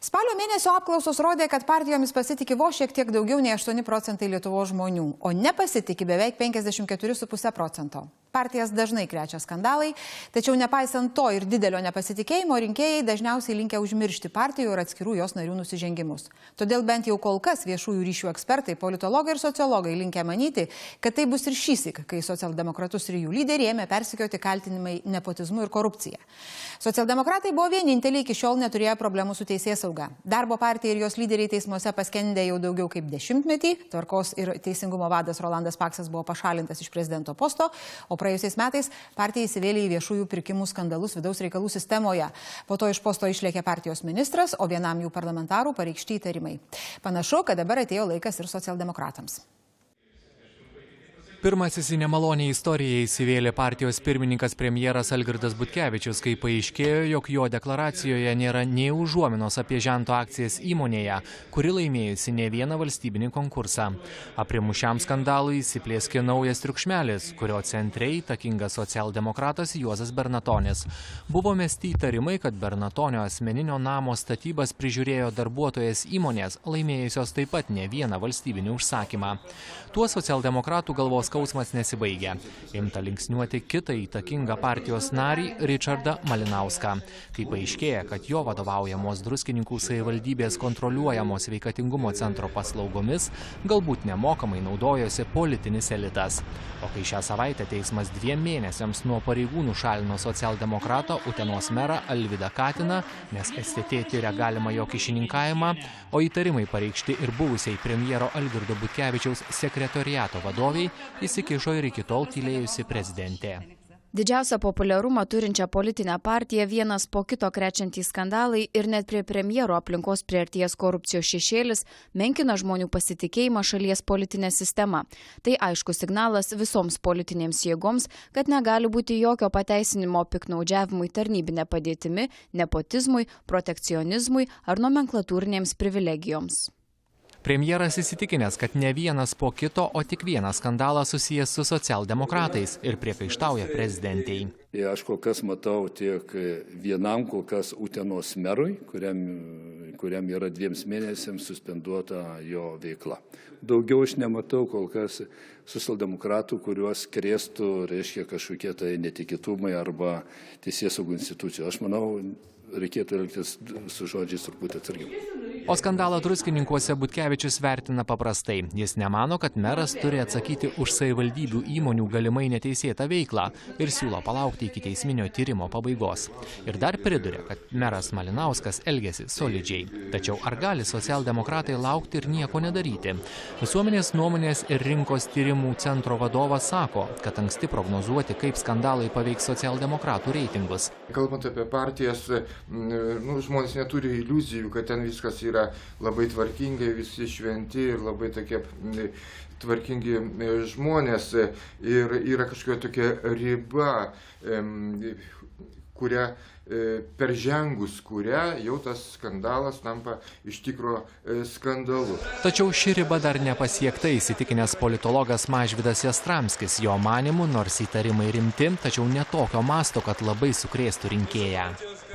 Spalio mėnesio apklausos rodė, kad partijomis pasitikė vos šiek tiek daugiau nei 8 procentai Lietuvos žmonių, o nepasitikė beveik 54,5 procento. Partijas dažnai krečia skandalai, tačiau nepaisant to ir didelio nepasitikėjimo, rinkėjai dažniausiai linkę užmiršti partijų ir atskirų jos narių nusižengimus. Todėl bent jau kol kas viešųjų ryšių ekspertai, politologai ir sociologai linkę manyti, kad tai bus ir šįsyk, kai socialdemokratus ir jų lyderiai ėmė persekioti kaltinimai nepotizmu ir korupcija. Socialdemokratai buvo vieninteliai iki šiol neturėjo problemų su teisėsauga. Darbo partija ir jos lyderiai teismuose paskendė jau daugiau kaip 10 metį. Tvarkos ir teisingumo vadas Rolandas Paksas buvo pašalintas iš prezidento posto, o praėjusiais metais partija įsivėlė į viešųjų pirkimų skandalus vidaus reikalų sistemoje. Po to iš posto išlėkė partijos ministras, o vienam jų parlamentarų pareikšti įtarimai. Panašu, kad dabar atėjo laikas ir socialdemokratams. Pirmasis į nemalonę istoriją įsivėlė partijos pirmininkas premjeras Algirdas Butkevičius, kai paaiškėjo, jog jo deklaracijoje nėra nė užuominos apie Žento akcijas įmonėje, kuri laimėjusi ne vieną valstybinį konkursą. Aprimus šiam skandalui įsiplėskė naujas triukšmelis, kurio centre įtakingas socialdemokratas Juozas Bernatonis. Buvo mesti įtarimai, kad Bernatonio asmeninio namo statybas prižiūrėjo darbuotojas įmonės, laimėjusios taip pat ne vieną valstybinį užsakymą. Tuo socialdemokratų galvos skausmas nesibaigia. Imta linksniuoti kitą įtakingą partijos narį Ričardą Malinauską. Kai paaiškėja, kad jo vadovaujamos Druskininkų savivaldybės kontroliuojamos sveikatingumo centro paslaugomis galbūt nemokamai naudojosi politinis elitas. O kai šią savaitę teismas 2 mėnesiams nuo pareigų nušalino socialdemokratą Utenos merą Alvydą Katiną, nes STT tiria galimą jo kyšininkavimą, o įtarimai pareikšti ir buvusiai premjero Algirdo Butkevičiaus sekretoriato vadoviai, įsikišo ir iki tol tylėjusi prezidentė. Didžiausią populiarumą turinčią politinę partiją vienas po kito krečiantys skandalai ir net prie premjero aplinkos priartėjęs korupcijos šešėlis menkina žmonių pasitikėjimą šalies politinė sistema. Tai aiškus signalas visoms politinėms jėgoms, kad negali būti jokio pateisinimo piktnaudžiavimui tarnybinė padėtimi, nepotizmui, protekcionizmui ar nomenklatūrinėms privilegijoms. Premjeras įsitikinęs, kad ne vienas po kito, o tik vienas skandalas susijęs su socialdemokratais ir priekaištauja prezidentei. Aš kol kas matau tiek vienam kol kas Utenos merui, kuriam yra 2 mėnesiams suspenduota jo veikla. Daugiau aš nematau kol kas socialdemokratų, kuriuos krėstų, reiškia, kažkokie tai netikėtumai arba teisėsaugų institucijų. Aš manau, reikėtų elgtis su žodžiais truputį atsargiau. O skandalą Druskininkuose Butkevičius vertina paprastai. Jis nemano, kad meras turi atsakyti už savivaldybių įmonių galimai neteisėtą veiklą ir siūlo palaukti iki teisminio tyrimo pabaigos. Ir dar priduria, kad meras Malinauskas elgiasi solidžiai. Tačiau ar gali socialdemokratai laukti ir nieko nedaryti? Visuomenės nuomonės ir rinkos tyrimų centro vadovas sako, kad anksti prognozuoti, kaip skandalai paveiks socialdemokratų reitingus. Kalbant apie partijas, žmonės neturi iliuzijų, kad ten viskas yra labai tvarkingai, visi šventi ir labai tokie tvarkingi žmonės. Ir yra kažkokia tokia riba, kurią peržengus, kurią jau tas skandalas tampa iš tikro skandalu. Tačiau ši riba dar nepasiekta, įsitikinęs politologas Mažvydas Jastramskis. Jo manymu, nors įtarimai rimti, tačiau ne tokio masto, kad labai sukrėstų rinkėją.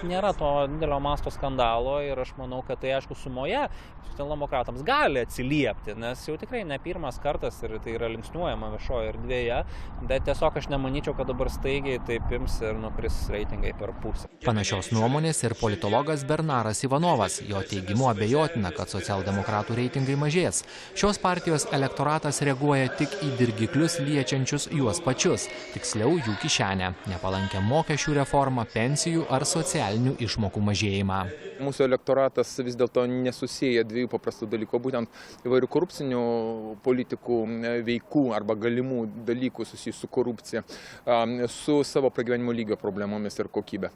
Nėra to didelio masto skandalo ir aš manau, kad tai aišku sumoje socialdemokratams gali atsiliepti, nes jau tikrai ne pirmas kartas ir tai yra linksniuojama viešoje erdvėje, bet tiesiog aš nemanyčiau, kad dabar staigiai taip ims ir nukris reitingai per pusę. Panašios nuomonės ir politologas Bernaras Ivanovas. Jo teigimu abejotina, kad socialdemokratų reitingai mažės. Šios partijos elektoratas reaguoja tik į dirgiklius liečiančius juos pačius, tiksliau jų kišenę, nepalankę mokesčių reformą, pensijų ar socialinių išmokų mažėjimą. Mūsų elektoratas vis dėlto nesusieja 2 paprastų dalykų, būtent įvairių korupcinių politikų veikų arba galimų dalykų susijusių su korupcija, su savo pragyvenimo lygio problemomis ir kokybė.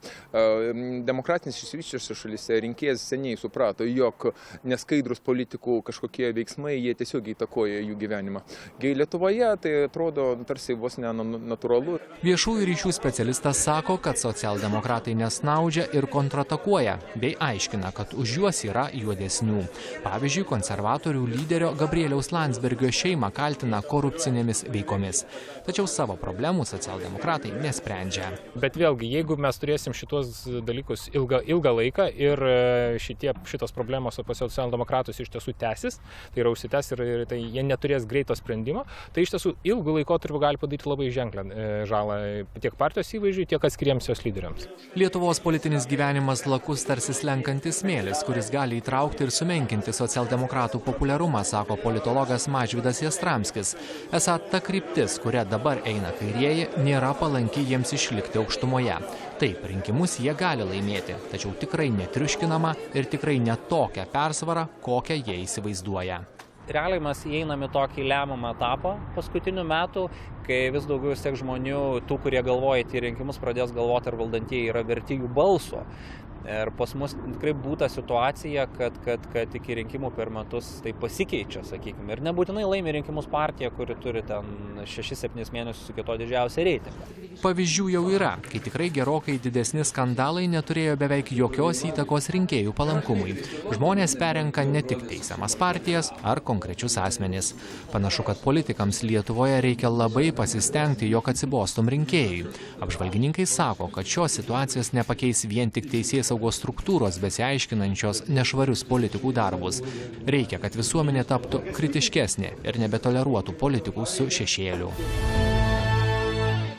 Demokratinės išsivysčiusiose šalyse rinkėjas seniai suprato, jog neskaidrus politikų kažkokie veiksmai, jie tiesiog įtakoja jų gyvenimą. Lietuvoje tai atrodo tarsi vos ne natūralu. Viešųjų ryšių specialistas sako, kad socialdemokratai nesnaudžia sprendžia ir kontratakuoja, bei aiškina, kad už juos yra juodesnių. Pavyzdžiui, konservatorių lyderio Gabrieliaus Landsbergio šeimą kaltina korupcinėmis veikomis. Tačiau savo problemų socialdemokratai nesprendžia. Bet vėlgi, jeigu mes turėsim šitos dalykus ilgą laiką ir šitos problemos pas socialdemokratus iš tiesų tęsis, tai yra užsitęs ir tai jie neturės greito sprendimo, tai iš tiesų ilgų laikotarpių gali padaryti labai ženklę žalą tiek partijos įvaizdžiui, tiek atskiriems jos lyderiams. Lietuvos politinis gyvenimas lakus tarsi slenkantis smėlis, kuris gali įtraukti ir sumenkinti socialdemokratų populiarumą, sako politologas Mažvydas Jastramskis. Esą ta kryptis, kuria dabar eina kairieji, nėra palanki jiems išlikti aukštumoje. Taip, rinkimus jie gali laimėti, tačiau tikrai netriuškinama ir tikrai ne tokią persvarą, kokią jie įsivaizduoja. Realiai mes įeiname į tokį lemiamą etapą paskutinių metų, kai vis daugiau tiek žmonių, tų, kurie galvoja į rinkimus, pradės galvoti, ar valdantieji yra verti jų balso. Ir pas mus tikrai būta situacija, kad iki rinkimų per metus tai pasikeičia, sakykime. Ir nebūtinai laimi rinkimus partija, kuri turi ten 6-7 mėnesius iki to didžiausią reitingą. Pavyzdžių jau yra, kai tikrai gerokai didesni skandalai neturėjo beveik jokios įtakos rinkėjų palankumui. Žmonės perenka ne tik teisiamas partijas ar konkrečius asmenis. Panašu, kad politikams Lietuvoje reikia labai pasistengti, jog atsibostum rinkėjui. Apžvalgininkai sako, kad šios situacijos nepakeis vien tik teisėsaugos struktūros besiaiškinančios nešvarius politikų darbus. Reikia, kad visuomenė taptų kritiškesnė ir nebetoleruotų politikų su šešėliu.